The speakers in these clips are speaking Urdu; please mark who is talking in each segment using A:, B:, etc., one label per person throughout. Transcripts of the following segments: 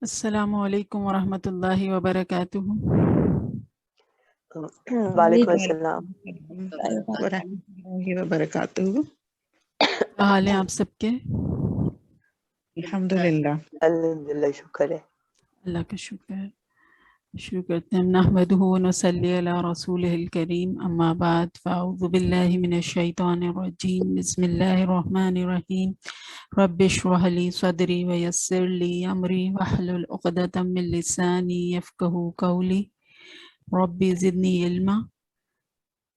A: السلام علیکم ورحمۃ اللہ وبرکاتہ۔
B: وعلیکم السلام
C: ورحمۃ اللہ وبرکاتہ۔
A: کیا حال ہیں آپ سب کے؟
C: الحمدللہ،
B: الحمدللہ، شکر ہے
A: اللہ کا شکر ہے۔ شروع کرتے ہیں۔ نحمدہ ونصلی علی رسولہ الکریم، اما بعد، فاعوذ باللہ من الشیطان الرجیم، بسم اللہ الرحمن الرحیم۔ رب اشرح لی صدری ویسر لی امری واحلل عقدۃ من لسانی یفقہوا قولی، رب زدنی علما،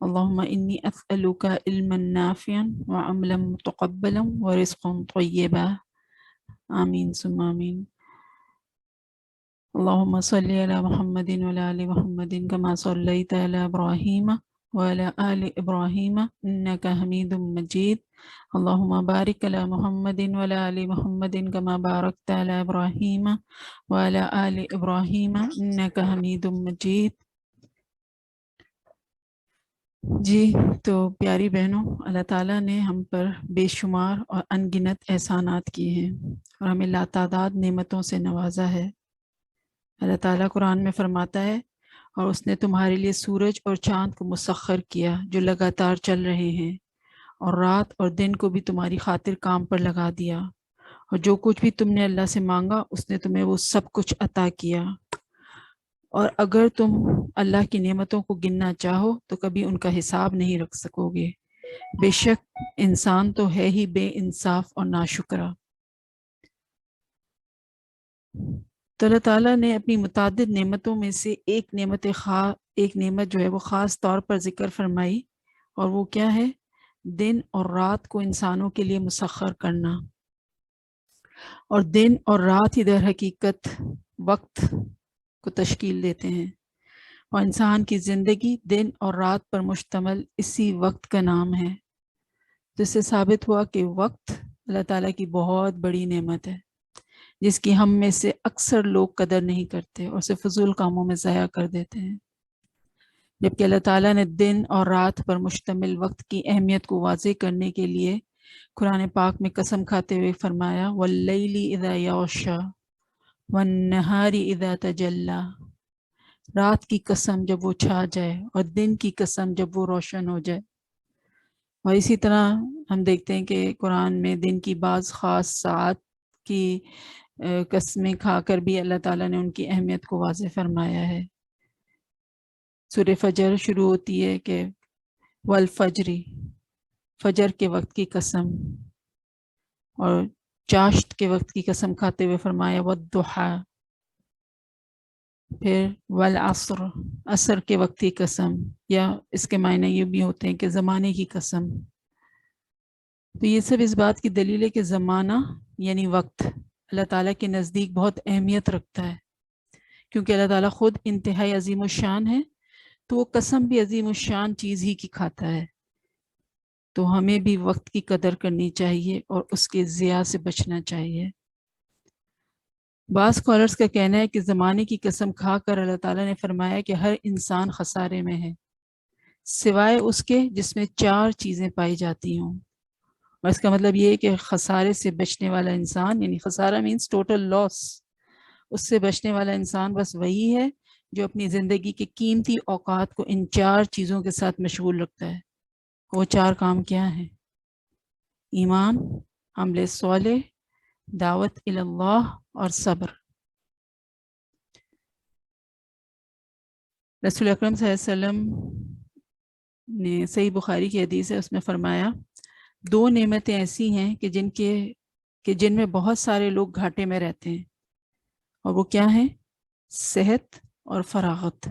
A: اللہم انی اسألک علما نافعا وعملا متقبلا ورزقا طیبا، آمین ثم آمین۔ اللہم صلی علی محمد وعلی آل محمد کما صلیت علی ابراہیم وعلی آل ابراہیم انک حمید مجید، اللہم بارک علی محمد وعلی آل محمد کما بارکت علی ابراہیم وعلی آل ابراہیم انک حمید مجید۔ جی تو پیاری بہنوں، اللہ تعالیٰ نے ہم پر بے شمار اور ان گنت احسانات کیے ہیں اور ہمیں لاتعداد نعمتوں سے نوازا ہے۔ اللہ تعالیٰ قرآن میں فرماتا ہے، اور اس نے تمہارے لیے سورج اور چاند کو مسخر کیا جو لگاتار چل رہے ہیں، اور رات اور دن کو بھی تمہاری خاطر کام پر لگا دیا، اور جو کچھ بھی تم نے اللہ سے مانگا اس نے تمہیں وہ سب کچھ عطا کیا، اور اگر تم اللہ کی نعمتوں کو گننا چاہو تو کبھی ان کا حساب نہیں رکھ سکو گے۔ بے شک انسان تو ہے ہی بے انصاف اور ناشکرا۔ تو اللہ تعالیٰ نے اپنی متعدد نعمتوں میں سے ایک نعمت جو ہے وہ خاص طور پر ذکر فرمائی، اور وہ کیا ہے؟ دن اور رات کو انسانوں کے لیے مسخر کرنا۔ اور دن اور رات ہی در حقیقت وقت کو تشکیل دیتے ہیں، اور انسان کی زندگی دن اور رات پر مشتمل اسی وقت کا نام ہے۔ تو اس سے ثابت ہوا کہ وقت اللہ تعالیٰ کی بہت بڑی نعمت ہے، جس کی ہم میں سے اکثر لوگ قدر نہیں کرتے اور اسے فضول کاموں میں ضائع کر دیتے ہیں، جبکہ اللہ تعالیٰ نے دن اور رات پر مشتمل وقت کی اہمیت کو واضح کرنے کے لیے قرآن پاک میں قسم کھاتے ہوئے فرمایا، وَاللَّيْلِ إِذَا يَغْشَى وَالنَّهَارِ إِذَا تَجَلَّى، رات کی قسم جب وہ چھا جائے اور دن کی قسم جب وہ روشن ہو جائے۔ اور اسی طرح ہم دیکھتے ہیں کہ قرآن میں دن کی بعض خاص ساعت کی قسمیں کھا کر بھی اللہ تعالیٰ نے ان کی اہمیت کو واضح فرمایا ہے۔ سورہ فجر شروع ہوتی ہے کہ والفجری، فجر کے وقت کی قسم، اور چاشت کے وقت کی قسم کھاتے ہوئے فرمایا والضحیٰ، پھر والعصر، عصر کے وقت کی قسم، یا اس کے معنی یہ بھی ہوتے ہیں کہ زمانے کی قسم۔ تو یہ سب اس بات کی دلیل ہے کہ زمانہ یعنی وقت اللہ تعالیٰ کے نزدیک بہت اہمیت رکھتا ہے، کیونکہ اللہ تعالیٰ خود انتہائی عظیم الشان ہے، تو وہ قسم بھی عظیم الشان چیز ہی کی کھاتا ہے۔ تو ہمیں بھی وقت کی قدر کرنی چاہیے اور اس کے ضیاع سے بچنا چاہیے۔ بعض اسکالرس کا کہنا ہے کہ زمانے کی قسم کھا کر اللہ تعالیٰ نے فرمایا کہ ہر انسان خسارے میں ہے، سوائے اس کے جس میں 4 چیزیں پائی جاتی ہوں۔ اور اس کا مطلب یہ ہے کہ خسارے سے بچنے والا انسان، یعنی خسارہ مینس ٹوٹل لاس، اس سے بچنے والا انسان بس وہی ہے جو اپنی زندگی کے قیمتی اوقات کو ان 4 چیزوں کے ساتھ مشغول رکھتا ہے۔ وہ 4 کام کیا ہیں؟ ایمان، عمل صالح، دعوت اللہ اور صبر۔ رسول اکرم صلی اللہ علیہ وسلم نے صحیح بخاری کی حدیث ہے، اس میں فرمایا 2 نعمتیں ایسی ہیں کہ جن میں بہت سارے لوگ گھاٹے میں رہتے ہیں، اور وہ کیا ہیں؟ صحت اور فراغت۔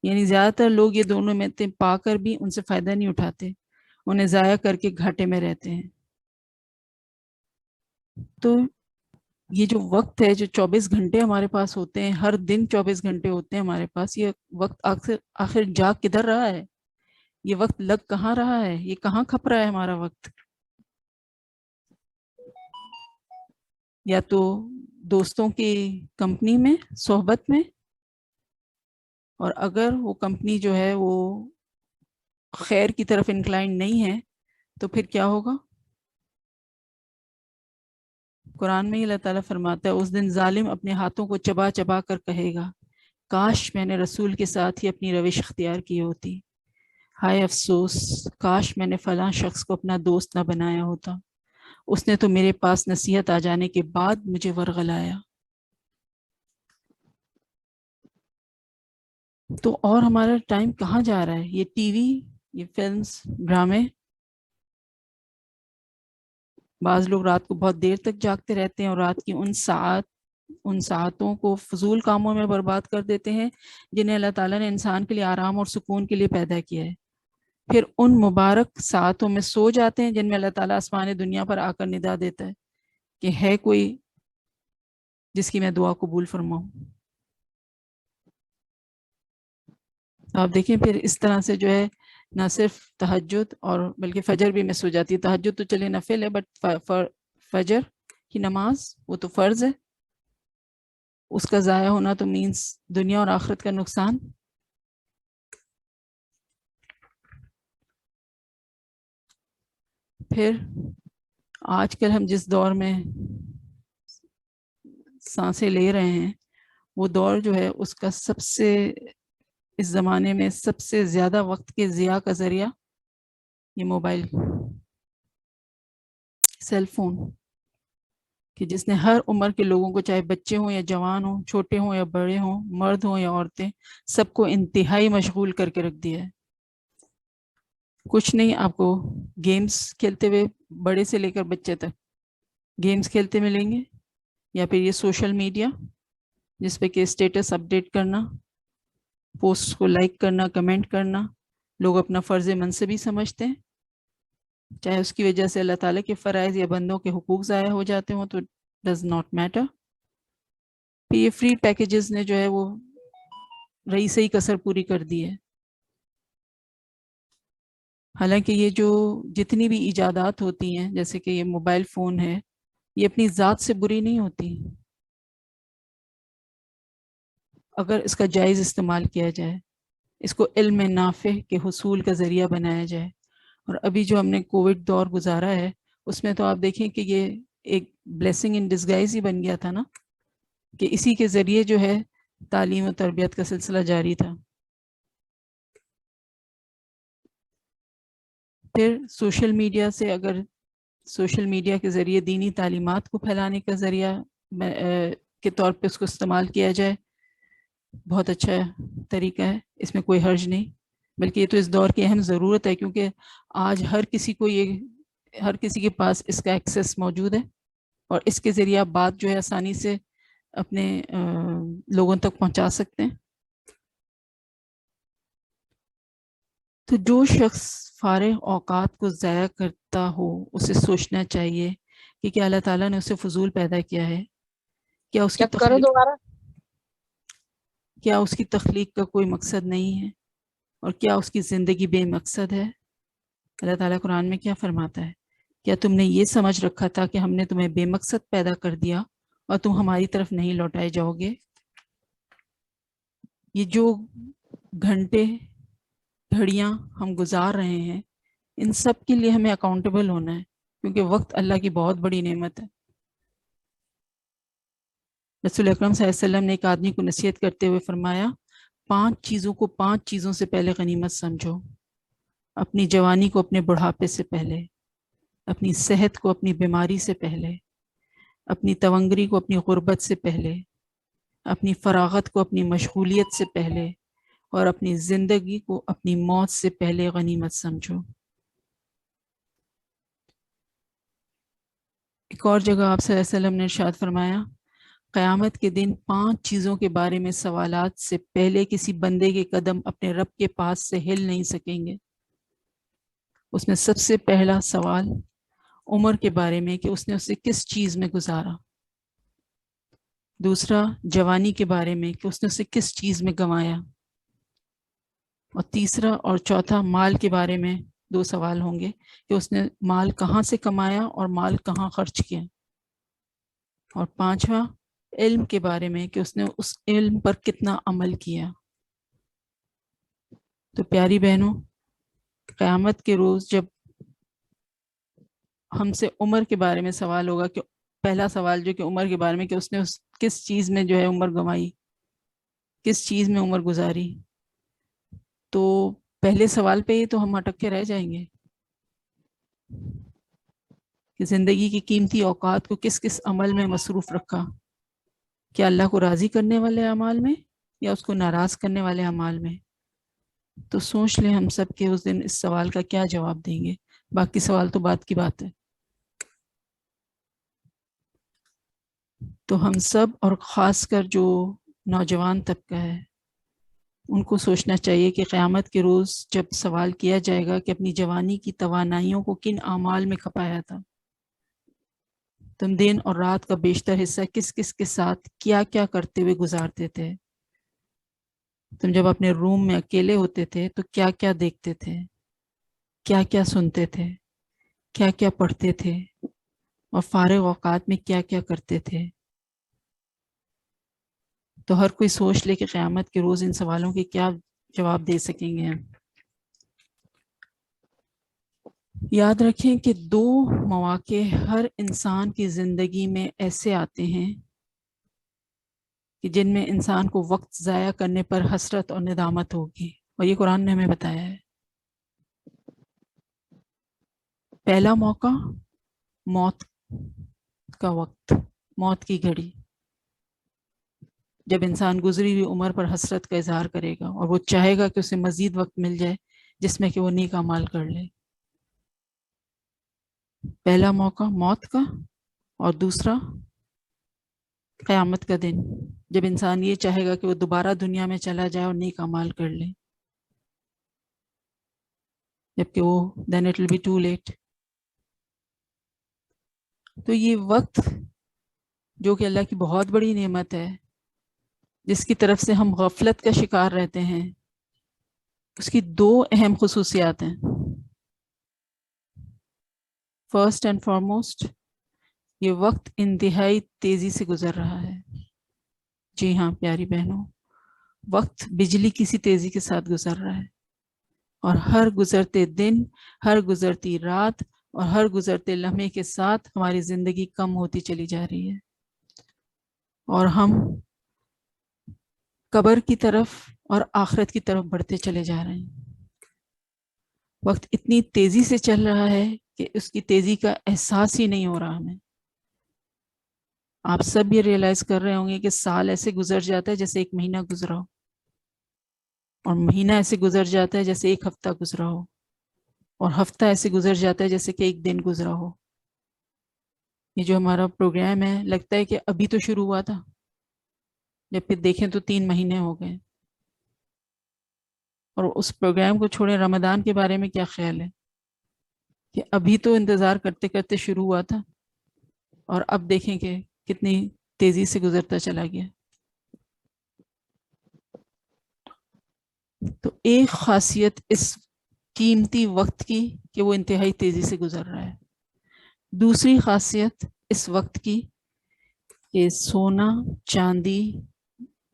A: یعنی زیادہ تر لوگ یہ دونوں نعمتیں پا کر بھی ان سے فائدہ نہیں اٹھاتے، انہیں ضائع کر کے گھاٹے میں رہتے ہیں۔ تو یہ جو وقت ہے، جو 24 گھنٹے ہمارے پاس ہوتے ہیں، ہر دن 24 گھنٹے ہوتے ہیں ہمارے پاس، یہ وقت آخر جا کدھر رہا ہے؟ یہ وقت لگ کہاں رہا ہے؟ یہ کہاں کھپ رہا ہے ہمارا وقت؟ یا تو دوستوں کی کمپنی میں، صحبت میں، اور اگر وہ کمپنی جو ہے وہ خیر کی طرف انکلائنڈ نہیں ہے تو پھر کیا ہوگا؟ قرآن میں ہی اللہ تعالیٰ فرماتا ہے اس دن ظالم اپنے ہاتھوں کو چبا چبا کر کہے گا کاش میں نے رسول کے ساتھ ہی اپنی روش اختیار کی ہوتی، ہائے افسوس، کاش میں نے فلاں شخص کو اپنا دوست نہ بنایا ہوتا، اس نے تو میرے پاس نصیحت آ جانے کے بعد مجھے ورغلایا۔ تو اور ہمارا ٹائم کہاں جا رہا ہے؟ یہ ٹی وی، یہ فلمز، ڈرامے۔ بعض لوگ رات کو بہت دیر تک جاگتے رہتے ہیں اور رات کی ان ساعتوں کو فضول کاموں میں برباد کر دیتے ہیں جنہیں اللہ تعالیٰ نے انسان کے لیے آرام اور سکون کے لیے پیدا کیا ہے۔ پھر ان مبارک ساعتوں میں سو جاتے ہیں جن میں اللہ تعالیٰ آسمان دنیا پر آ کر ندا دیتا ہے کہ ہے کوئی جس کی میں دعا قبول فرماؤں۔ آپ دیکھیں پھر اس طرح سے جو ہے نہ صرف تہجد اور بلکہ فجر بھی مس ہو جاتی ہے۔ تہجد تو چلے نفل ہے، بٹ فجر کی نماز وہ تو فرض ہے، اس کا ضائع ہونا تو مینس دنیا اور آخرت کا نقصان۔ پھر آج کل ہم جس دور میں سانسیں لے رہے ہیں وہ دور جو ہے اس کا سب سے، اس زمانے میں سب سے زیادہ وقت کے ضیاع کا ذریعہ یہ موبائل، سیل فون، کہ جس نے ہر عمر کے لوگوں کو، چاہے بچے ہوں یا جوان ہوں، چھوٹے ہوں یا بڑے ہوں، مرد ہوں یا عورتیں، سب کو انتہائی مشغول کر کے رکھ دیا ہے۔ کچھ نہیں آپ کو گیمز کھیلتے ہوئے بڑے سے لے کر بچے تک گیمز کھیلتے ملیں گے، یا پھر یہ سوشل میڈیا جس پہ کہ اسٹیٹس اپڈیٹ کرنا، پوسٹ کو لائک کرنا، کمنٹ کرنا، لوگ اپنا فرض منصبی سمجھتے ہیں، چاہے اس کی وجہ سے اللہ تعالیٰ کے فرائض یا بندوں کے حقوق ضائع ہو جاتے ہوں تو ڈز ناٹ میٹر۔ پھر یہ فری پیکیجز نے جو ہے وہ رہی صحیح کسر پوری کر دی ہے۔ حالانکہ یہ جو جتنی بھی ایجادات ہوتی ہیں جیسے کہ یہ موبائل فون ہے، یہ اپنی ذات سے بری نہیں ہوتی اگر اس کا جائز استعمال کیا جائے، اس کو علم نافع کے حصول کا ذریعہ بنایا جائے۔ اور ابھی جو ہم نے کووڈ دور گزارا ہے اس میں تو آپ دیکھیں کہ یہ ایک بلیسنگ ان ڈسگائز ہی بن گیا تھا نا، کہ اسی کے ذریعے جو ہے تعلیم و تربیت کا سلسلہ جاری تھا۔ پھر سوشل میڈیا سے، اگر سوشل میڈیا کے ذریعے دینی تعلیمات کو پھیلانے کا ذریعہ کے طور پہ اس کو استعمال کیا جائے، بہت اچھا طریقہ ہے، اس میں کوئی حرج نہیں، بلکہ یہ تو اس دور کی اہم ضرورت ہے، کیونکہ آج ہر کسی کے پاس اس کا ایکسیس موجود ہے اور اس کے ذریعے آپ بات جو ہے آسانی سے اپنے لوگوں تک پہنچا سکتے ہیں۔ تو جو شخص فارغ اوقات کو ضائع کرتا ہو اسے سوچنا چاہیے کہ کیا اللہ تعالیٰ نے اسے فضول پیدا کیا ہے، کیا اس کی تخلیق کا کوئی مقصد نہیں ہے، اور کیا اس کی زندگی بے مقصد ہے۔ اللہ تعالیٰ قرآن میں کیا فرماتا ہے؟ کیا تم نے یہ سمجھ رکھا تھا کہ ہم نے تمہیں بے مقصد پیدا کر دیا اور تم ہماری طرف نہیں لوٹائے جاؤ گے؟ یہ جو گھنٹے گھڑیاں ہم گزار رہے ہیں ان سب کے لیے ہمیں اکاؤنٹیبل ہونا ہے، کیونکہ وقت اللہ کی بہت بڑی نعمت ہے۔ رسول اکرم صلی اللہ علیہ وسلم نے ایک آدمی کو نصیحت کرتے ہوئے فرمایا 5 چیزوں کو 5 چیزوں سے پہلے غنیمت سمجھو، اپنی جوانی کو اپنے بڑھاپے سے پہلے، اپنی صحت کو اپنی بیماری سے پہلے، اپنی تونگری کو اپنی غربت سے پہلے، اپنی فراغت کو اپنی مشغولیت سے پہلے، اور اپنی زندگی کو اپنی موت سے پہلے غنیمت سمجھو۔ ایک اور جگہ آپ صلی اللہ علیہ وسلم نے ارشاد فرمایا قیامت کے دن 5 چیزوں کے بارے میں سوالات سے پہلے کسی بندے کے قدم اپنے رب کے پاس سے ہل نہیں سکیں گے۔ اس میں سب سے پہلا سوال عمر کے بارے میں کہ اس نے اسے کس چیز میں گزارا، دوسرا جوانی کے بارے میں کہ اس نے اسے کس چیز میں گنوایا، اور تیسرا اور چوتھا مال کے بارے میں 2 سوال ہوں گے کہ اس نے مال کہاں سے کمایا اور مال کہاں خرچ کیا، اور 5واں علم کے بارے میں کہ اس نے اس علم پر کتنا عمل کیا۔ تو پیاری بہنوں، قیامت کے روز جب ہم سے عمر کے بارے میں سوال ہوگا کہ پہلا سوال جو کہ عمر کے بارے میں کہ اس نے کس چیز میں جو ہے عمر گنوائی، کس چیز میں عمر گزاری، تو پہلے سوال پہ ہی تو ہم اٹک کے رہ جائیں گے کہ زندگی کی قیمتی اوقات کو کس کس عمل میں مصروف رکھا، کیا اللہ کو راضی کرنے والے اعمال میں یا اس کو ناراض کرنے والے اعمال میں. تو سوچ لیں ہم سب کے اس دن اس سوال کا کیا جواب دیں گے. باقی سوال تو بات کی بات ہے. تو ہم سب اور خاص کر جو نوجوان طبقہ ہے ان کو سوچنا چاہیے کہ قیامت کے روز جب سوال کیا جائے گا کہ اپنی جوانی کی توانائیوں کو کن اعمال میں کھپایا تھا، تم دن اور رات کا بیشتر حصہ کس کس کے ساتھ کیا کیا کرتے ہوئے گزارتے تھے، تم جب اپنے روم میں اکیلے ہوتے تھے تو کیا کیا دیکھتے تھے، کیا کیا سنتے تھے، کیا کیا پڑھتے تھے، اور فارغ اوقات میں کیا کیا کرتے تھے. تو ہر کوئی سوچ لے کہ قیامت کے روز ان سوالوں کے کیا جواب دے سکیں گے ہم. یاد رکھیں کہ دو مواقع ہر انسان کی زندگی میں ایسے آتے ہیں کہ جن میں انسان کو وقت ضائع کرنے پر حسرت اور ندامت ہوگی، اور یہ قرآن نے ہمیں بتایا ہے. پہلا موقع موت کا وقت، موت کی گھڑی، جب انسان گزری ہوئی عمر پر حسرت کا اظہار کرے گا اور وہ چاہے گا کہ اسے مزید وقت مل جائے جس میں کہ وہ نیک اعمال کر لے. پہلا موقع موت کا، اور دوسرا قیامت کا دن جب انسان یہ چاہے گا کہ وہ دوبارہ دنیا میں چلا جائے اور نیک اعمال کر لے، جبکہ وہ then it will be too late. تو یہ وقت جو کہ اللہ کی بہت بڑی نعمت ہے، جس کی طرف سے ہم غفلت کا شکار رہتے ہیں، اس کی دو اہم خصوصیات ہیں. فرسٹ اینڈ فارموسٹ، یہ وقت انتہائی تیزی سے گزر رہا ہے. جی ہاں پیاری بہنوں، وقت بجلی کی سی تیزی کے ساتھ گزر رہا ہے، اور ہر گزرتے دن، ہر گزرتی رات اور ہر گزرتے لمحے کے ساتھ ہماری زندگی کم ہوتی چلی جا رہی ہے، اور ہم قبر کی طرف اور آخرت کی طرف بڑھتے چلے جا رہے ہیں. وقت اتنی تیزی سے چل رہا ہے کہ اس کی تیزی کا احساس ہی نہیں ہو رہا ہمیں. آپ سب یہ ریئلائز کر رہے ہوں گے کہ سال ایسے گزر جاتا ہے جیسے ایک مہینہ گزرا ہو، اور مہینہ ایسے گزر جاتا ہے جیسے ایک ہفتہ گزرا ہو، اور ہفتہ ایسے گزر جاتا ہے جیسے کہ ایک دن گزرا ہو. یہ جو ہمارا پروگرام ہے لگتا ہے کہ ابھی تو شروع ہوا تھا، جب پھر دیکھیں تو 3 مہینے ہو گئے. اور اس پروگرام کو چھوڑیں، رمضان کے بارے میں کیا خیال ہے کہ ابھی تو انتظار کرتے کرتے شروع ہوا تھا اور اب دیکھیں کہ کتنی تیزی سے گزرتا چلا گیا. تو ایک خاصیت اس قیمتی وقت کی کہ وہ انتہائی تیزی سے گزر رہا ہے. دوسری خاصیت اس وقت کی کہ سونا، چاندی،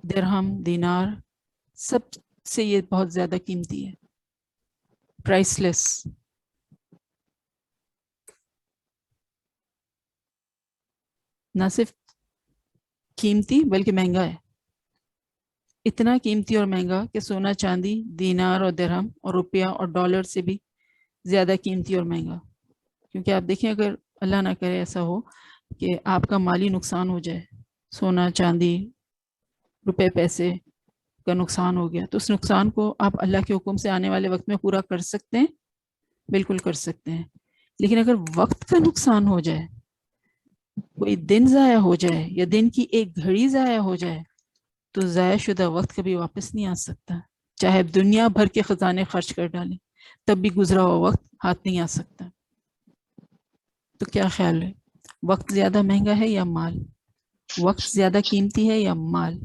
A: درہم، دینار سب سے یہ بہت زیادہ قیمتی ہے، پرائس لیس. نہ صرف قیمتی بلکہ مہنگا ہے. اتنا قیمتی اور مہنگا کہ سونا، چاندی، دینار اور درہم اور روپیہ اور ڈالر سے بھی زیادہ قیمتی اور مہنگا. کیونکہ آپ دیکھیں اگر اللہ نہ کرے ایسا ہو کہ آپ کا مالی نقصان ہو جائے، سونا، چاندی، روپے پیسے کا نقصان ہو گیا، تو اس نقصان کو آپ اللہ کے حکم سے آنے والے وقت میں پورا کر سکتے ہیں، بالکل کر سکتے ہیں. لیکن اگر وقت کا نقصان ہو جائے، کوئی دن ضائع ہو جائے یا دن کی ایک گھڑی ضائع ہو جائے، تو ضائع شدہ وقت کبھی واپس نہیں آ سکتا. چاہے دنیا بھر کے خزانے خرچ کر ڈالیں تب بھی گزرا ہوا وقت ہاتھ نہیں آ سکتا. تو کیا خیال ہے، وقت زیادہ مہنگا ہے یا مال؟ وقت زیادہ قیمتی ہے یا مال؟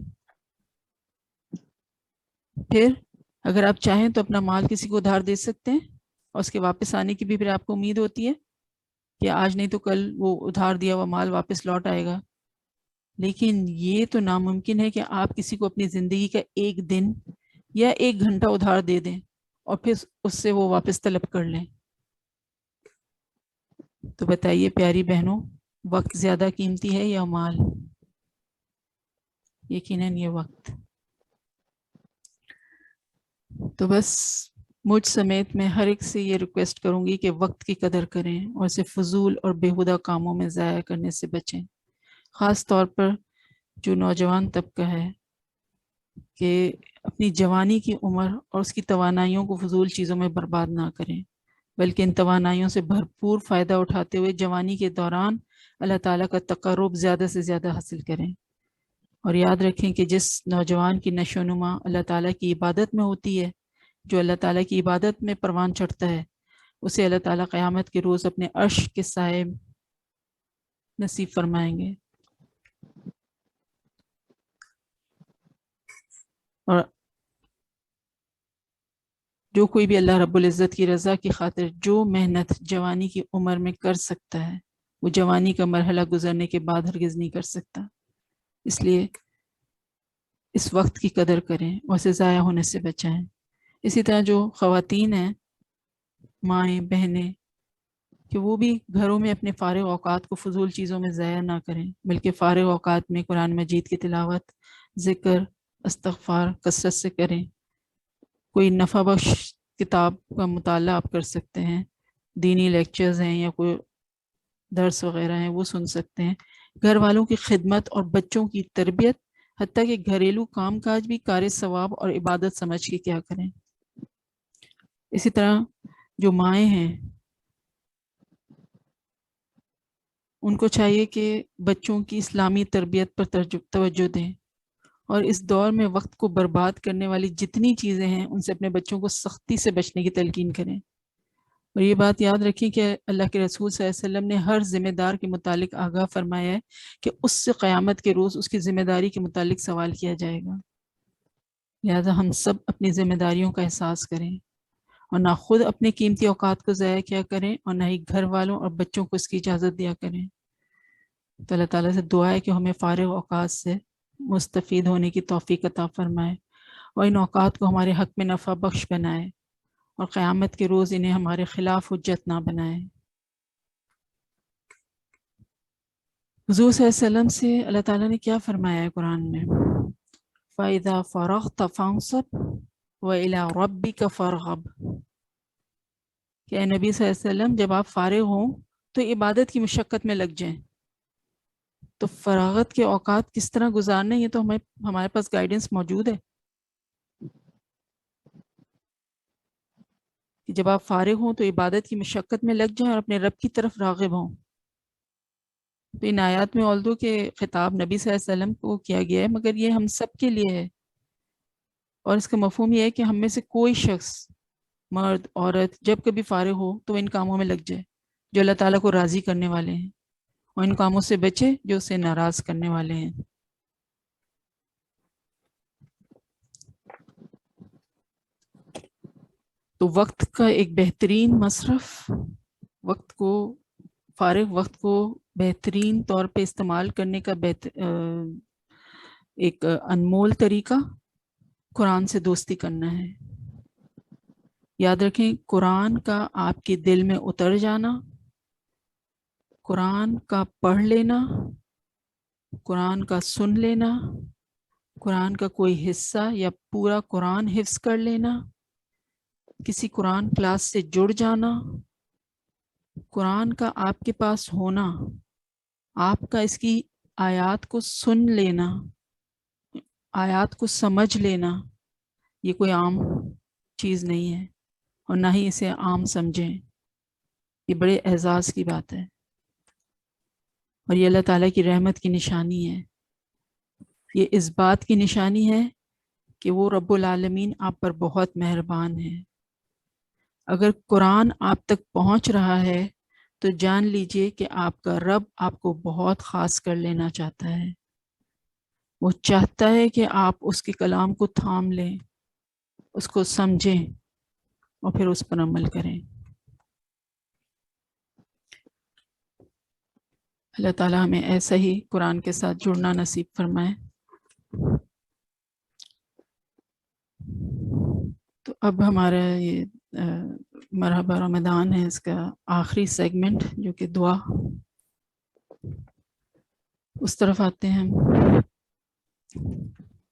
A: پھر اگر آپ چاہیں تو اپنا مال کسی کو ادھار دے سکتے ہیں اور اس کے واپس آنے کی بھی پھر آپ کو امید ہوتی ہے کہ آج نہیں تو کل وہ ادھار دیا ہوا مال واپس لوٹ آئے گا. لیکن یہ تو ناممکن ہے کہ آپ کسی کو اپنی زندگی کا ایک دن یا ایک گھنٹہ ادھار دے دیں اور پھر اس سے وہ واپس طلب کر لیں. تو بتائیے پیاری بہنوں، وقت زیادہ قیمتی ہے یا مال؟ یقیناً یہ وقت. تو بس مجھ سمیت میں ہر ایک سے یہ ریکویسٹ کروں گی کہ وقت کی قدر کریں اور اسے فضول اور بیہودہ کاموں میں ضائع کرنے سے بچیں. خاص طور پر جو نوجوان طبقہ ہے کہ اپنی جوانی کی عمر اور اس کی توانائیوں کو فضول چیزوں میں برباد نہ کریں، بلکہ ان توانائیوں سے بھرپور فائدہ اٹھاتے ہوئے جوانی کے دوران اللہ تعالیٰ کا تقرب زیادہ سے زیادہ حاصل کریں. اور یاد رکھیں کہ جس نوجوان کی نشو و نما اللہ تعالیٰ کی عبادت میں ہوتی ہے، جو اللہ تعالیٰ کی عبادت میں پروان چڑھتا ہے، اسے اللہ تعالیٰ قیامت کے روز اپنے عرش کے سائے نصیب فرمائیں گے. اور جو کوئی بھی اللہ رب العزت کی رضا کی خاطر جو محنت جوانی کی عمر میں کر سکتا ہے، وہ جوانی کا مرحلہ گزرنے کے بعد ہرگز نہیں کر سکتا. اس لیے اس وقت کی قدر کریں اور اسے ضائع ہونے سے بچائیں. اسی طرح جو خواتین ہیں، مائیں بہنیں، کہ وہ بھی گھروں میں اپنے فارغ اوقات کو فضول چیزوں میں ضائع نہ کریں، بلکہ فارغ اوقات میں قرآن مجید کی تلاوت، ذکر، استغفار کثرت سے کریں. کوئی نفع بخش کتاب کا مطالعہ آپ کر سکتے ہیں، دینی لیکچرز ہیں یا کوئی درس وغیرہ ہیں وہ سن سکتے ہیں. گھر والوں کی خدمت اور بچوں کی تربیت، حتیٰ کہ گھریلو کام کاج بھی کار ثواب اور عبادت سمجھ کے کیا کریں. اسی طرح جو مائیں ہیں ان کو چاہیے کہ بچوں کی اسلامی تربیت پر توجہ دیں، اور اس دور میں وقت کو برباد کرنے والی جتنی چیزیں ہیں ان سے اپنے بچوں کو سختی سے بچنے کی تلقین کریں. اور یہ بات یاد رکھیں کہ اللہ کے رسول صلی اللہ علیہ وسلم نے ہر ذمہ دار کے متعلق آگاہ فرمایا ہے کہ اس سے قیامت کے روز اس کی ذمہ داری کے متعلق سوال کیا جائے گا. لہذا ہم سب اپنی ذمہ داریوں کا احساس کریں اور نہ خود اپنے قیمتی اوقات کو ضائع کیا کریں اور نہ ہی گھر والوں اور بچوں کو اس کی اجازت دیا کریں. تو اللہ تعالیٰ سے دعا ہے کہ ہمیں فارغ اوقات سے مستفید ہونے کی توفیق عطا فرمائے اور ان اوقات کو ہمارے حق میں نفع بخش بنائے اور قیامت کے روز انہیں ہمارے خلاف حجت نہ بنائے. حضور صلی اللہ علیہ وسلم سے اللہ تعالیٰ نے کیا فرمایا ہے قرآن میں؟ فَإِذَا فَرَغْتَ فَانْصَبْ وَإِلَىٰ رَبِّكَ فَارْغَب، کہ اے نبی صلی اللہ علیہ وسلم جب آپ فارغ ہوں تو عبادت کی مشقت میں لگ جائیں. تو فراغت کے اوقات کس طرح گزارنے، یہ تو ہمارے پاس گائیڈنس موجود ہے کہ جب آپ فارغ ہوں تو عبادت کی مشقت میں لگ جائیں اور اپنے رب کی طرف راغب ہوں. تو ان آیات میں اولدو کہ خطاب نبی صلی اللہ علیہ وسلم کو کیا گیا ہے، مگر یہ ہم سب کے لیے ہے، اور اس کا مفہوم یہ ہے کہ ہم میں سے کوئی شخص، مرد عورت، جب کبھی فارغ ہو تو ان کاموں میں لگ جائے جو اللہ تعالیٰ کو راضی کرنے والے ہیں، اور ان کاموں سے بچے جو اسے ناراض کرنے والے ہیں. تو وقت کا ایک بہترین مصرف، وقت کو، فارغ وقت کو بہترین طور پہ استعمال کرنے کا ایک انمول طریقہ قرآن سے دوستی کرنا ہے. یاد رکھیں قرآن کا آپ کے دل میں اتر جانا، قرآن کا پڑھ لینا، قرآن کا سن لینا، قرآن کا کوئی حصہ یا پورا قرآن حفظ کر لینا، کسی قرآن کلاس سے جڑ جانا، قرآن کا آپ کے پاس ہونا، آپ کا اس کی آیات کو سن لینا، آیات کو سمجھ لینا، یہ کوئی عام چیز نہیں ہے اور نہ ہی اسے عام سمجھیں. یہ بڑے اعزاز کی بات ہے اور یہ اللہ تعالیٰ کی رحمت کی نشانی ہے. یہ اس بات کی نشانی ہے کہ وہ رب العالمین آپ پر بہت مہربان ہے. اگر قرآن آپ تک پہنچ رہا ہے تو جان لیجئے کہ آپ کا رب آپ کو بہت خاص کر لینا چاہتا ہے. وہ چاہتا ہے کہ آپ اس کے کلام کو تھام لیں، اس کو سمجھیں اور پھر اس پر عمل کریں. اللہ تعالیٰ ہمیں ایسا ہی قرآن کے ساتھ جڑنا نصیب فرمائے. تو اب ہمارا یہ مرحبا رمضان ہے، اس کا آخری سیگمنٹ جو کہ دعا. اس طرف آتے ہیں ہم.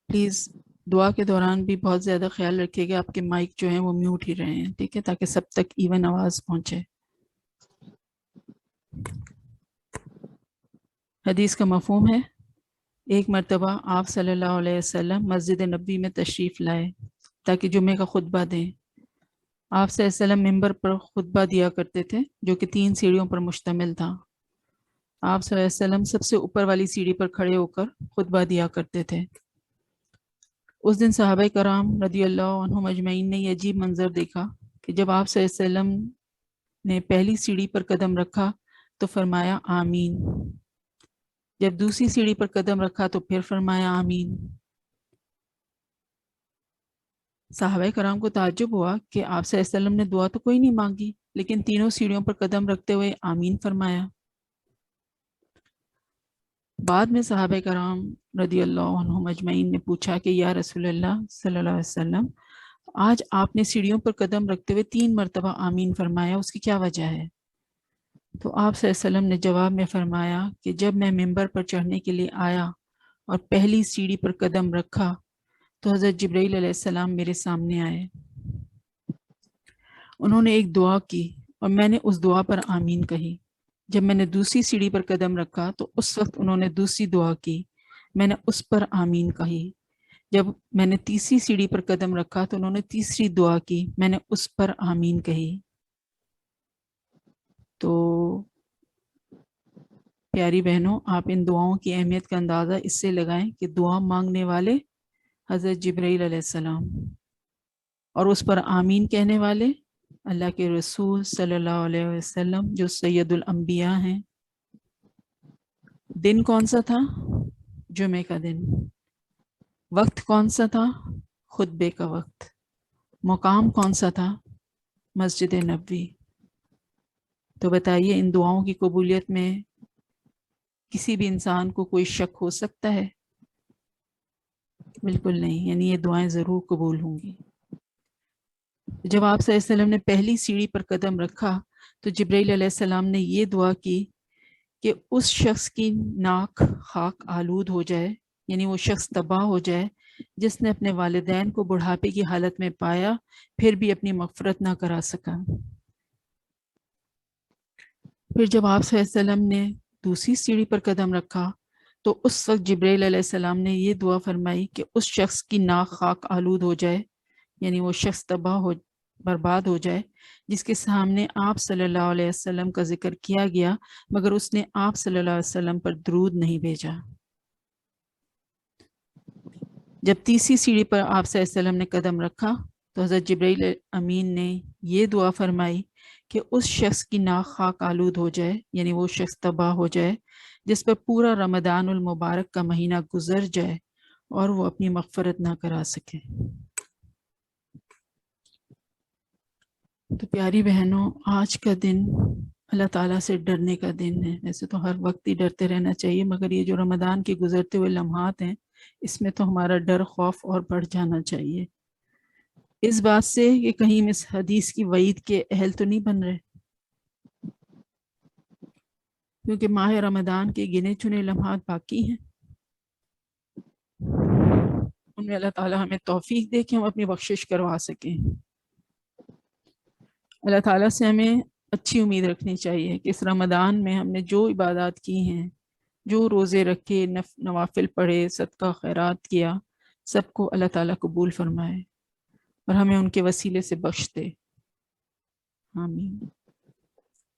A: پلیز دعا کے دوران بھی بہت زیادہ خیال رکھیے گا آپ کے مائک جو ہیں وہ میوٹ ہی رہے ہیں, ٹھیک ہے, تاکہ سب تک ایون آواز پہنچے. حدیث کا مفہوم ہے, ایک مرتبہ آپ صلی اللہ علیہ وسلم مسجد نبوی میں تشریف لائے تاکہ جمعے کا خطبہ دیں. آپ صلی اللہ علیہ وسلم ممبر پر خطبہ دیا کرتے تھے جو کہ 3 سیڑھیوں پر مشتمل تھا. آپ صلی اللہ علیہ وسلم سب سے اوپر والی سیڑھی پر کھڑے ہو کر خطبہ دیا کرتے تھے. اس دن صحابہ کرام رضی اللہ عنہم اجمعین نے یہ عجیب منظر دیکھا کہ جب آپ صلی اللہ علیہ وسلم نے پہلی سیڑھی پر قدم رکھا تو فرمایا آمین, جب دوسری سیڑھی پر قدم رکھا تو پھر فرمایا آمین. صحابہ کرام کو تعجب ہوا کہ آپ صلی اللہ علیہ وسلم نے دعا تو کوئی نہیں مانگی, لیکن تینوں سیڑھیوں پر قدم رکھتے ہوئے آمین فرمایا. بعد میں صحابہ کرام رضی اللہ عنہم اجمعین نے پوچھا کہ یا رسول اللہ صلی اللہ علیہ وسلم, آج آپ نے سیڑھیوں پر قدم رکھتے ہوئے 3 مرتبہ آمین فرمایا, اس کی کیا وجہ ہے؟ تو آپ صلی اللہ علیہ وسلم نے جواب میں فرمایا کہ جب میں ممبر پر چڑھنے کے لیے آیا اور پہلی سیڑھی پر قدم رکھا تو حضرت جبرائیل علیہ السلام میرے سامنے آئے. انہوں نے ایک دعا کی اور میں نے اس دعا پر آمین کہی. جب میں نے دوسری سیڑھی پر قدم رکھا تو اس وقت انہوں نے دوسری دعا کی, میں نے اس پر آمین کہی. جب میں نے تیسری سیڑھی پر قدم رکھا تو انہوں نے تیسری دعا کی, میں نے اس پر آمین کہی. تو پیاری بہنوں, آپ ان دعاؤں کی اہمیت کا اندازہ اس سے لگائیں کہ دعا مانگنے والے حضرت جبرائیل علیہ السلام اور اس پر آمین کہنے والے اللہ کے رسول صلی اللہ علیہ وسلم جو سید الانبیاء ہیں. دن کون سا تھا؟ جمعے کا دن. وقت کون سا تھا؟ خطبے کا وقت. مقام کون سا تھا؟ مسجد نبوی. تو بتائیے ان دعاؤں کی قبولیت میں کسی بھی انسان کو کوئی شک ہو سکتا ہے؟ بالکل نہیں, یعنی یہ دعائیں ضرور قبول ہوں گی. جب آپ صلی اللہ علیہ وسلم نے پہلی سیڑھی پر قدم رکھا تو جبرائیل علیہ السلام نے یہ دعا کی کہ اس شخص کی ناک خاک آلود ہو جائے, یعنی وہ شخص تباہ ہو جائے جس نے اپنے والدین کو بڑھاپے کی حالت میں پایا پھر بھی اپنی مغفرت نہ کرا سکا. پھر جب آپ صلی اللہ علیہ وسلم نے دوسری سیڑھی پر قدم رکھا تو اس وقت جبرائیل علیہ السلام نے یہ دعا فرمائی کہ اس شخص کی ناک خاک آلود ہو جائے, یعنی وہ شخص تباہ ہو برباد ہو جائے جس کے سامنے آپ صلی اللہ علیہ وسلم کا ذکر کیا گیا مگر اس نے آپ صلی اللہ علیہ وسلم پر درود نہیں بھیجا. جب تیسری سیڑھی پر آپ صلی اللہ علیہ وسلم نے قدم رکھا تو حضرت جبرائیل امین نے یہ دعا فرمائی کہ اس شخص کی ناک خاک آلود ہو جائے, یعنی وہ شخص تباہ ہو جائے جس پر پورا رمضان المبارک کا مہینہ گزر جائے اور وہ اپنی مغفرت نہ کرا سکے. تو پیاری بہنوں, آج کا دن اللہ تعالیٰ سے ڈرنے کا دن ہے. ویسے تو ہر وقت ہی ڈرتے رہنا چاہیے, مگر یہ جو رمضان کے گزرتے ہوئے لمحات ہیں اس میں تو ہمارا ڈر خوف اور بڑھ جانا چاہیے, اس بات سے کہ کہیں ہم اس حدیث کی وعید کے اہل تو نہیں بن رہے, کیونکہ ماہ رمضان کے گنے چنے لمحات باقی ہیں. ان میں اللہ تعالیٰ ہمیں توفیق دے کہ ہم اپنی بخشش کروا سکیں. اللہ تعالیٰ سے ہمیں اچھی امید رکھنی چاہیے کہ اس رمضان میں ہم نے جو عبادات کی ہیں, جو روزے رکھے, نوافل پڑھے, صدقہ خیرات کیا, سب کو اللہ تعالیٰ قبول فرمائے اور ہمیں ان کے وسیلے سے بخش دے. آمین.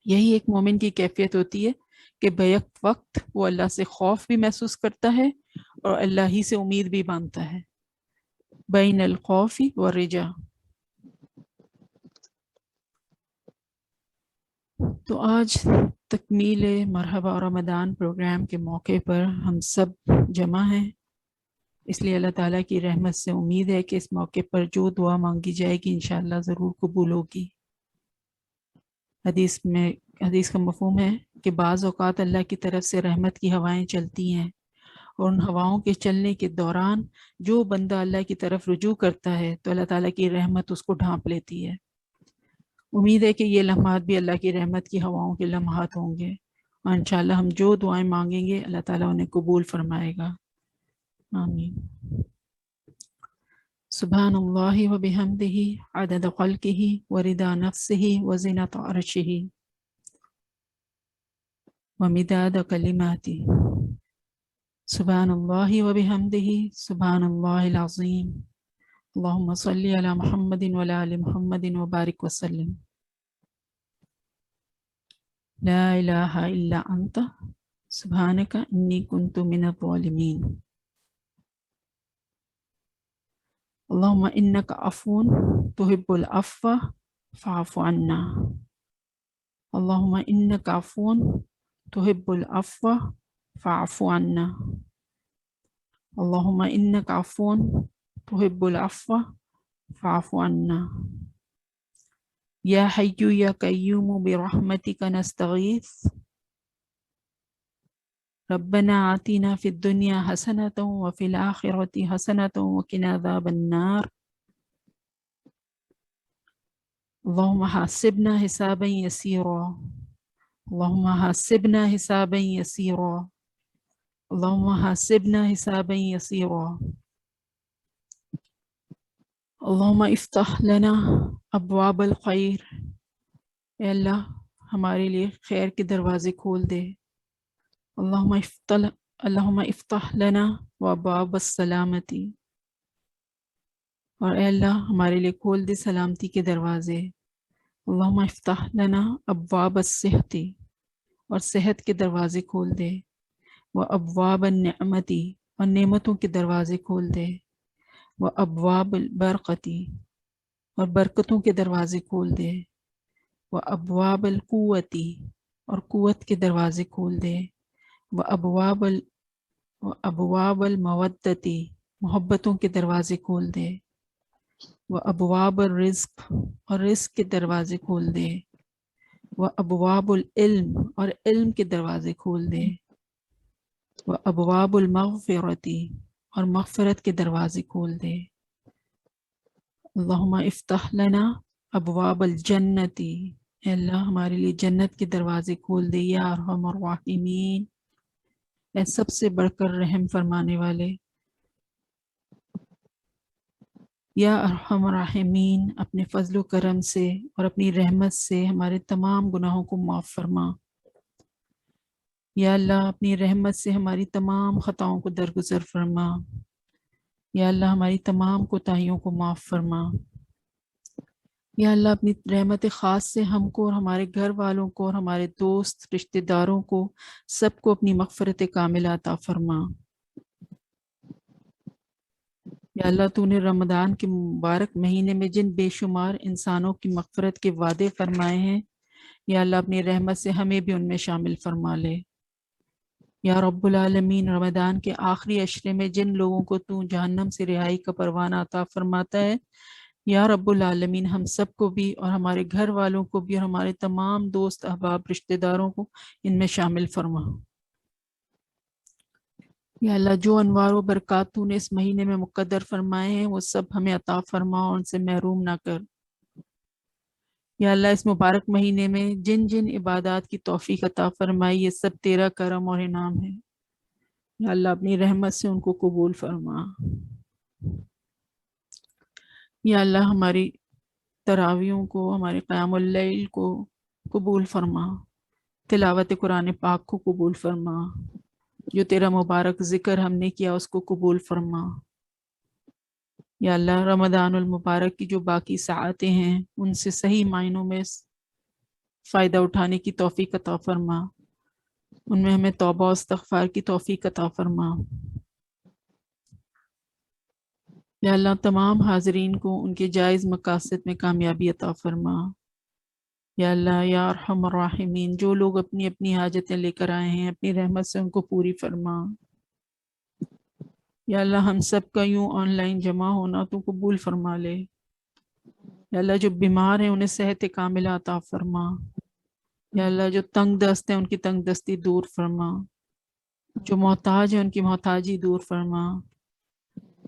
A: یہی ایک مومن کی کیفیت ہوتی ہے کہ بیک وقت وہ اللہ سے خوف بھی محسوس کرتا ہے اور اللہ ہی سے امید بھی باندھتا ہے. بین الخوف والرجا. تو آج تکمیل مرحبا رمضان پروگرام کے موقع پر ہم سب جمع ہیں, اس لیے اللہ تعالیٰ کی رحمت سے امید ہے کہ اس موقع پر جو دعا مانگی جائے گی انشاءاللہ ضرور قبول ہوگی. حدیث کا مفہوم ہے کہ بعض اوقات اللہ کی طرف سے رحمت کی ہوائیں چلتی ہیں اور ان ہواؤں کے چلنے کے دوران جو بندہ اللہ کی طرف رجوع کرتا ہے تو اللہ تعالیٰ کی رحمت اس کو ڈھانپ لیتی ہے. امید ہے کہ یہ لمحات بھی اللہ کی رحمت کی ہواؤں کے لمحات ہوں گے اور انشاءاللہ ہم جو دعائیں مانگیں گے اللہ تعالیٰ انہیں قبول فرمائے گا. آمین. سبحان اللہ و بحمدہ عدد خلقہ و رضا نفسہ و زینت عرشہ و مداد کلماتہ. سبحان اللہ و بحمدہ سبحان اللہ العظیم. اللہم صلی علی محمد و علی آل محمد و بارک وسلم. لا الہ الا انت سبحانک انی کنت من الظالمین. اللہم انک عفو تحب العفو فاعف عنا. اللہم انک عفو تحب العفو فاعف عنا. اللہم انک عفو تحب العفو فاعف عنا. یا حی یا قیوم برحمتک نستغیث ربنا آتنا فی الدنیا حسنة وفی الآخرة حسنة وقنا عذاب النار. اللہم حاسبنا حسابا یسیرا. اللہم حاسبنا حسابا یسیرا. اللہم حاسبنا حسابا یسیرا. اللہم افتح لنا ابواب الخیر. اے اللہ ہمارے لیے خیر کے دروازے کھول دے. اللہم افتح لنا وابواب السلامتی. اور اے اللہ ہمارے لیے کھول دے سلامتی کے دروازے. اللہم افتح لنا ابواب الصحتی. اور صحت کے دروازے کھول دے. وابواب النعمتی. اور نعمتوں کے دروازے کھول دے. وابواب البرکتی. اور برکتوں کے دروازے کھول دے. وابواب القوتی. اور قوت کے دروازے کھول دے. وابواب المودتی. محبتوں کے دروازے کھول دے. وابواب الرزق. اور رزق کے دروازے کھول دے. وابواب العلم. اور علم کے دروازے کھول دے. وابواب المغفرتی. اور مغفرت کے دروازے کھول دے. اللہم افتح لنا ابواب الجنتی. اے اللہ ہمارے لیے جنت کے دروازے کھول دے. یا ارحم الراحمین. اے سب سے بڑھ کر رحم فرمانے والے. یا ارحم الراحمین. اپنے فضل و کرم سے اور اپنی رحمت سے ہمارے تمام گناہوں کو معاف فرما. یا اللہ اپنی رحمت سے ہماری تمام خطاؤں کو درگزر فرما. یا اللہ ہماری تمام کوتاہیوں کو معاف فرما. یا اللہ اپنی رحمت خاص سے ہم کو اور ہمارے گھر والوں کو اور ہمارے دوست رشتہ داروں کو سب کو اپنی مغفرت کاملہ عطا فرما. یا اللہ تو نے رمضان کے مبارک مہینے میں جن بے شمار انسانوں کی مغفرت کے وعدے فرمائے ہیں یا اللہ اپنی رحمت سے ہمیں بھی ان میں شامل فرما لے. یا رب العالمین رمضان کے آخری عشرے میں جن لوگوں کو تو جہنم سے رہائی کا پروانہ عطا فرماتا ہے یا رب العالمین ہم سب کو بھی اور ہمارے گھر والوں کو بھی اور ہمارے تمام دوست احباب رشتہ داروں کو ان میں شامل فرما. یا اللہ جو انوار و برکات تو نے اس مہینے میں مقدر فرمائے ہیں وہ سب ہمیں عطا فرما اور ان سے محروم نہ کر. یا اللہ اس مبارک مہینے میں جن جن عبادات کی توفیق عطا فرمائی یہ سب تیرا کرم اور انعام ہے. یا اللہ اپنی رحمت سے ان کو قبول فرما. یا اللہ ہماری تراویحوں کو ہمارے قیام اللیل کو قبول فرما. تلاوت قرآن پاک کو قبول فرما. جو تیرا مبارک ذکر ہم نے کیا اس کو قبول فرما. یا اللہ رمضان المبارک کی جو باقی ساعتیں ہیں ان سے صحیح معنوں میں فائدہ اٹھانے کی توفیق عطا فرما. ان میں ہمیں توبہ و استغفار کی توفیق عطا فرما. یا اللہ تمام حاضرین کو ان کے جائز مقاصد میں کامیابی عطا فرما. یا اللہ یا ارحم الراحمین جو لوگ اپنی اپنی حاجتیں لے کر آئے ہیں اپنی رحمت سے ان کو پوری فرما. یا اللہ ہم سب کا یوں آن لائن جمع ہونا تو قبول فرما لے. یا اللہ جو بیمار ہیں انہیں صحت کاملہ عطا فرما. یا اللہ جو تنگ دست ہیں ان کی تنگ دستی دور فرما. جو محتاج ہیں ان کی محتاجی دور فرما.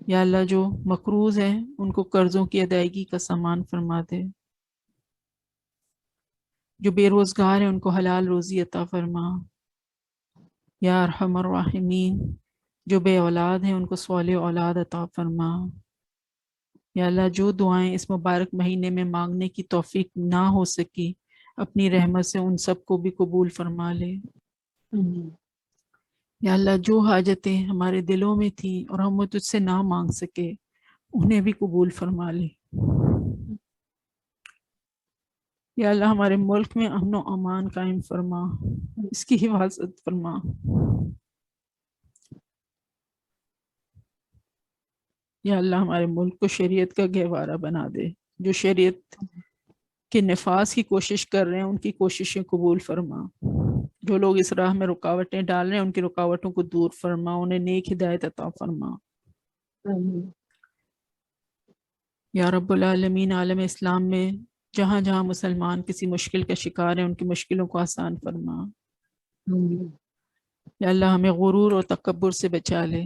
A: یا اللہ جو مقروض ہیں ان کو قرضوں کی ادائیگی کا سامان فرما دے. جو بے روزگار ہیں ان کو حلال روزی عطا فرما. یا ارحم الراحمین جو بے اولاد ہیں ان کو صالح اولاد عطا فرما۔ یا اللہ جو دعائیں اس مبارک مہینے میں مانگنے کی توفیق نہ ہو سکی اپنی رحمت سے ان سب کو بھی قبول فرما لے۔ یا اللہ جو حاجتیں ہمارے دلوں میں تھیں اور ہم وہ تجھ سے نہ مانگ سکے انہیں بھی قبول فرما لے۔ یا اللہ ہمارے ملک میں امن و امان قائم فرما، اس کی حفاظت فرما۔ یا اللہ ہمارے ملک کو شریعت کا گہوارہ بنا دے، جو شریعت کے نفاذ کی کوشش کر رہے ہیں ان کی کوششیں قبول فرما، جو لوگ اس راہ میں رکاوٹیں ڈال رہے ہیں ان کی رکاوٹوں کو دور فرما، انہیں نیک ہدایت عطا فرما۔ یا رب العالمین عالم اسلام میں جہاں جہاں مسلمان کسی مشکل کا شکار ہیں ان کی مشکلوں کو آسان فرما۔ یا اللہ ہمیں غرور اور تکبر سے بچا لے۔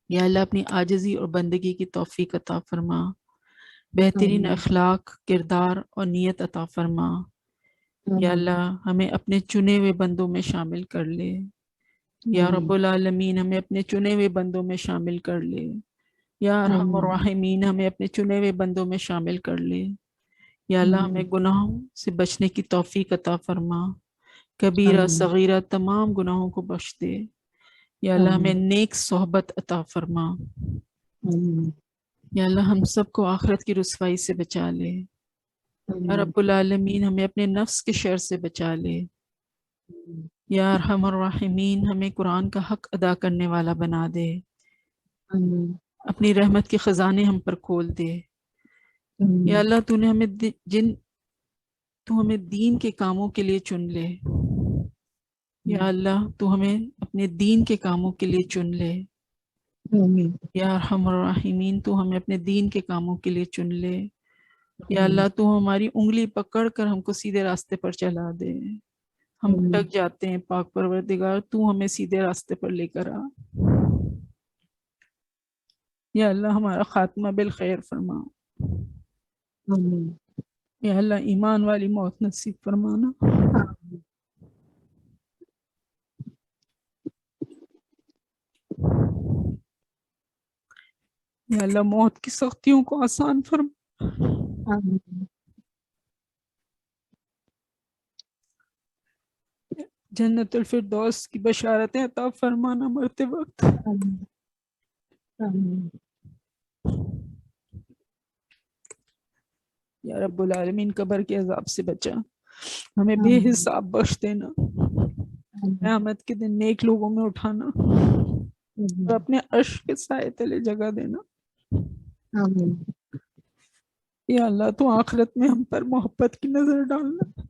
A: یا اللہ اپنی عاجزی اور بندگی کی توفیق عطا فرما، بہترین اخلاق، کردار اور نیت عطا فرما۔ یا اللہ ہمیں اپنے چنے ہوئے بندوں میں شامل کر لے۔ یا رب العالمین ہمیں اپنے چنے ہوئے بندوں میں شامل کر لے۔ یا ارحم الراحمین ہمیں اپنے چنے ہوئے بندوں میں شامل کر لے۔ یا اللہ ہمیں گناہوں سے بچنے کی توفیق عطا فرما، کبیرہ صغیرہ تمام گناہوں کو بخش دے۔ یا اللہ ہمیں نیک صحبت عطا فرما۔ یا اللہ ہم سب کو آخرت کی رسوائی سے بچا لے۔ یا رب العالمین ہمیں اپنے نفس کے شر سے بچا لے۔ یا ارحم الراحمین ہمیں قرآن کا حق ادا کرنے والا بنا دے، اپنی رحمت کے خزانے ہم پر کھول دے۔ یا اللہ تو ہمیں دین کے کاموں کے لیے چن لے۔ یا اللہ تو ہمیں اپنے دین کے کاموں کے لیے چن لے۔ یا ارحم الراحمین تو ہمیں اپنے دین کے کاموں کے لیے چن لے۔ یا اللہ تو ہماری انگلی پکڑ کر ہم کو سیدھے راستے پر چلا دے، ہم بھٹک جاتے ہیں، پاک پروردگار تو ہمیں سیدھے راستے پر لے کر آ۔ یا اللہ ہمارا خاتمہ بالخیر فرما۔ یا اللہ ایمان والی موت نصیب فرمانا۔ یا اللہ موت کی سختیوں کو آسان فرما۔ جنت الفردوس کی بشارتیں عطا فرمانا مرتے وقت۔ یا رب العالمین قبر کے عذاب سے بچا، ہمیں بے حساب بخش دینا، قیامت کے دن نیک لوگوں میں اٹھانا اور اپنے عرش کے سائے تلے جگہ دینا۔ یا اللہ تو آخرت میں ہم پر محبت کی نظر ڈالنا۔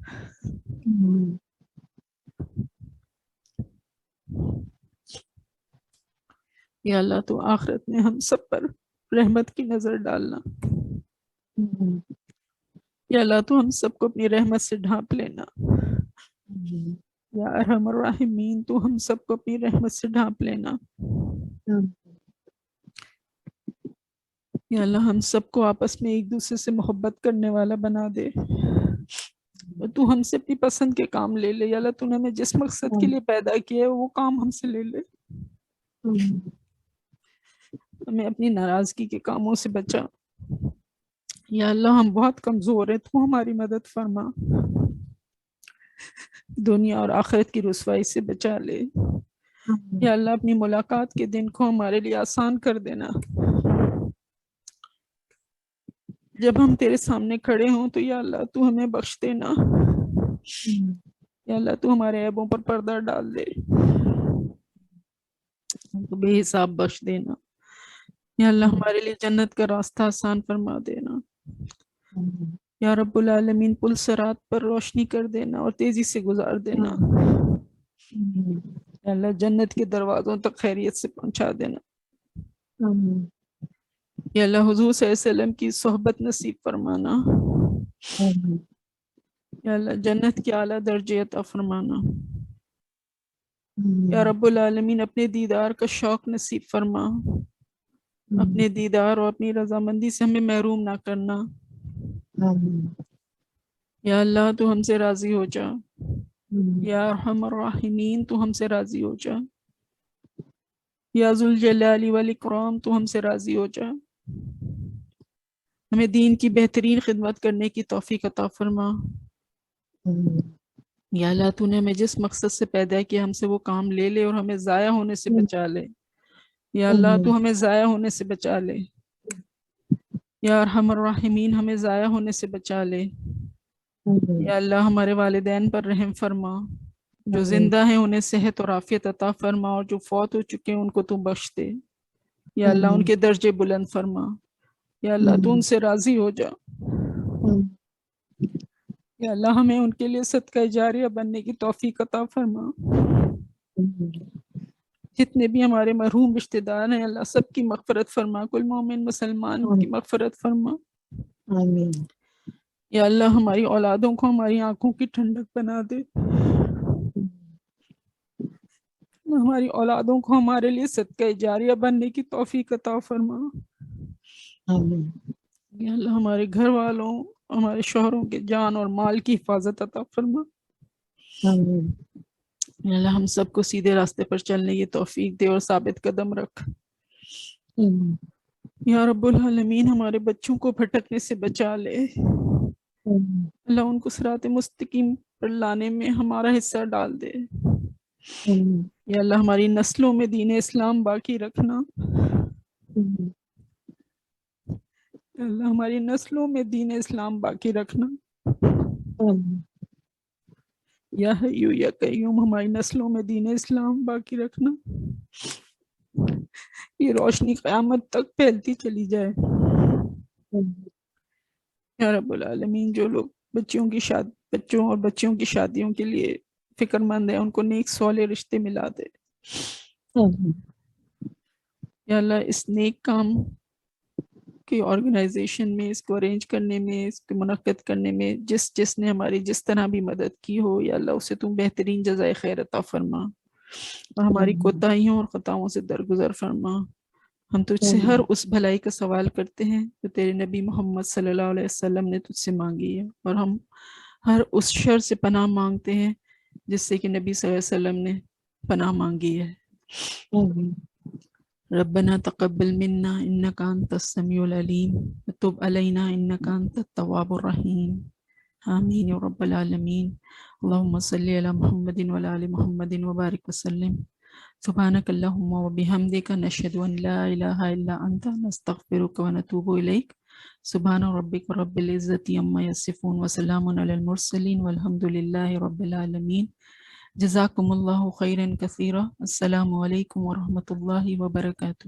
A: یا اللہ تو آخرت میں ہم سب پر رحمت کی نظر ڈالنا۔ یا اللہ تو ہم سب کو اپنی رحمت سے ڈھانپ لینا۔ یا ارحم الراحمین تو ہم سب کو اپنی رحمت سے ڈھانپ لینا۔ یا اللہ ہم سب کو آپس میں ایک دوسرے سے محبت کرنے والا بنا دے، تو ہم سے اپنی پسند کے کام لے لے۔ یا اللہ تو نے ہمیں جس مقصد کے لیے پیدا کیا ہے وہ کام ہم سے لے لے، ہمیں اپنی ناراضگی کے کاموں سے بچا۔ یا اللہ ہم بہت کمزور ہیں، تو ہماری مدد فرما، دنیا اور آخرت کی رسوائی سے بچا لے۔ یا اللہ اپنی ملاقات کے دن کو ہمارے لیے آسان کر دینا، جب ہم تیرے سامنے کھڑے ہوں تو یا اللہ تو ہمیں بخش دینا۔ یا اللہ تو ہمارے عیبوں پر پردہ ڈال دے، ہم کو بے حساب بخش دینا۔ یا اللہ ہمارے لیے جنت کا راستہ آسان فرما دینا۔ یا رب العالمین پل صراط پر روشنی کر دینا اور تیزی سے گزار دینا۔ یا اللہ جنت کے دروازوں تک خیریت سے پہنچا دینا۔ یا اللہ حضور صلی اللہ علیہ وسلم کی صحبت نصیب فرمانا۔ یا اللہ جنت کے اعلیٰ درجے عطا فرمانا۔ یا رب العالمین اپنے دیدار کا شوق نصیب فرما، اپنے دیدار اور اپنی رضامندی سے ہمیں محروم نہ کرنا۔ یا اللہ تو ہم سے راضی ہو جا، یا ارحم الراحمین تو ہم سے راضی ہو جا، یا ذوالجلال والاکرام تو ہم سے راضی ہو جا، ہمیں دین کی بہترین خدمت کرنے کی توفیق عطا فرما۔ یا اللہ تو نے ہمیں جس مقصد سے پیدا کیا ہم سے وہ کام لے لے اور ہمیں ضائع ہونے سے بچا لے۔ یا اللہ تو ہمیں ضائع ہونے سے بچا لے، یا ارحم الراحمین ہمیں ضائع ہونے سے بچا لے۔ یا اللہ ہمارے والدین پر رحم فرما، جو زندہ ہیں انہیں صحت اور عافیت عطا فرما، اور جو فوت ہو چکے ہیں ان کو تو بخش دے۔ یا اللہ ان کے درجے بلند فرما، یا اللہ تو ان سے راضی ہو جا۔ یا اللہ ہمیں ان کے لیے صدقہ جاریہ بننے کی توفیق عطا فرما۔ جتنے بھی ہمارے مرحوم رشتہ دار ہیں اللہ سب کی مغفرت فرما، کل مومن مسلمان کی مغفرت فرما۔
C: آمین۔
A: یا اللہ ہماری اولادوں کو ہماری آنکھوں کی ٹھنڈک بنا دے، ہماری اولادوں کو ہمارے لیے صدقہ جاریہ بننے کی توفیق عطا فرما۔
C: آمین۔
A: یا اللہ ہمارے گھر والوں، ہمارے شوہروں کے جان اور مال کی حفاظت عطا فرما۔
C: آمین۔
A: یا اللہ ہم سب کو سیدھے راستے پر چلنے کی توفیق دے اور ثابت قدم رکھ۔
C: آمین۔
A: یا رب العالمین ہمارے بچوں کو بھٹکنے سے بچا لے، اللہ ان کو صراط مستقیم پر لانے میں ہمارا حصہ ڈال دے۔ یا اللہ ہماری نسلوں میں دین اسلام باقی رکھنا، یا اللہ ہماری نسلوں میں دین اسلام باقی رکھنا۔ یا حیو یا قیوم ہماری نسلوں میں دین اسلام باقی رکھنا، یہ روشنی قیامت تک پھیلتی چلی جائے۔ یا رب العالمین جو لوگ بچوں اور بچیوں کی شادیوں کے لیے فکر مند ہیں ان کو نیک صالح رشتے ملا دے۔ یا اللہ اس نیک کام کی آرگنائزیشن میں، اس کو ارینج کرنے میں، اس کو منعقد کرنے میں جس نے ہماری جس طرح بھی مدد کی ہو، یا اللہ اسے تم بہترین جزائے خیر عطا فرما، اور ہماری کوتاہیوں اور خطاؤں سے درگزر فرما۔ ہم تجھ سے ہر اس بھلائی کا سوال کرتے ہیں جو تیرے نبی محمد صلی اللہ علیہ وسلم نے تجھ سے مانگی ہے، اور ہم ہر اس شر سے پناہ مانگتے ہیں جس سے کہ نبی صلی اللہ علیہ وسلم نے پناہ مانگی ہے۔ ربنا تقبل منا انك انت السميع العليم وتب علينا انك انت التواب الرحيم آمین یا رب العالمین۔ اللهم صل على محمد وعلى آل محمد وبارك وسلم۔ سبحانك اللهم وبحمدك نشهد ان لا اله الا انت نستغفرك ونتوب اليك۔ سبحان ربك رب العزة عما يصفون وسلام على المرسلين والحمد لله رب العالمين۔ جزاکم اللہ خیرا کثیرا۔ السلام علیکم ورحمۃ اللہ وبرکاتہ۔